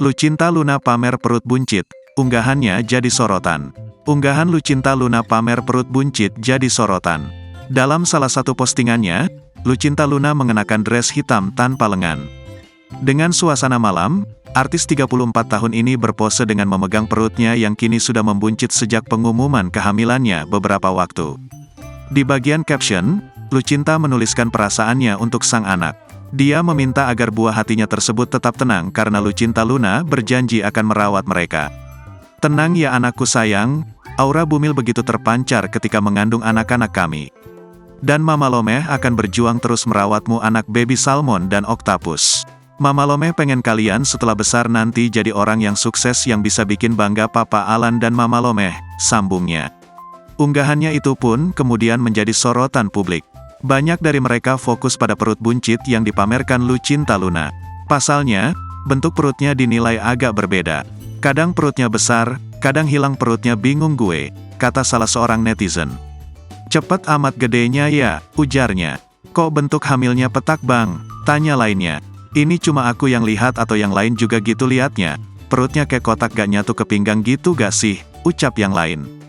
Lucinta Luna pamer perut buncit, unggahannya jadi sorotan. Unggahan Lucinta Luna pamer perut buncit jadi sorotan. Dalam salah satu postingannya, Lucinta Luna mengenakan dress hitam tanpa lengan. Dengan suasana malam, artis 34 tahun ini berpose dengan memegang perutnya yang kini sudah membuncit sejak pengumuman kehamilannya beberapa waktu. Di bagian caption, Lucinta menuliskan perasaannya untuk sang anak. Dia meminta agar buah hatinya tersebut tetap tenang karena Lucinta Luna berjanji akan merawat mereka. Tenang ya anakku sayang, aura Bumil begitu terpancar ketika mengandung anak-anak kami. Dan Mama Lomeh akan berjuang terus merawatmu anak baby salmon dan oktapus. Mama Lomeh pengen kalian setelah besar nanti jadi orang yang sukses yang bisa bikin bangga Papa Alan dan Mama Lomeh, sambungnya. Unggahannya itu pun kemudian menjadi sorotan publik. Banyak dari mereka fokus pada perut buncit yang dipamerkan Lucinta Luna. Pasalnya, bentuk perutnya dinilai agak berbeda. Kadang perutnya besar, kadang hilang perutnya bingung gue, kata salah seorang netizen. Cepet amat gedenya ya, ujarnya. Kok bentuk hamilnya petak bang? Tanya lainnya. Ini cuma aku yang lihat atau yang lain juga gitu liatnya? Perutnya kayak kotak gak nyatu ke pinggang gitu gak sih? Ucap yang lain.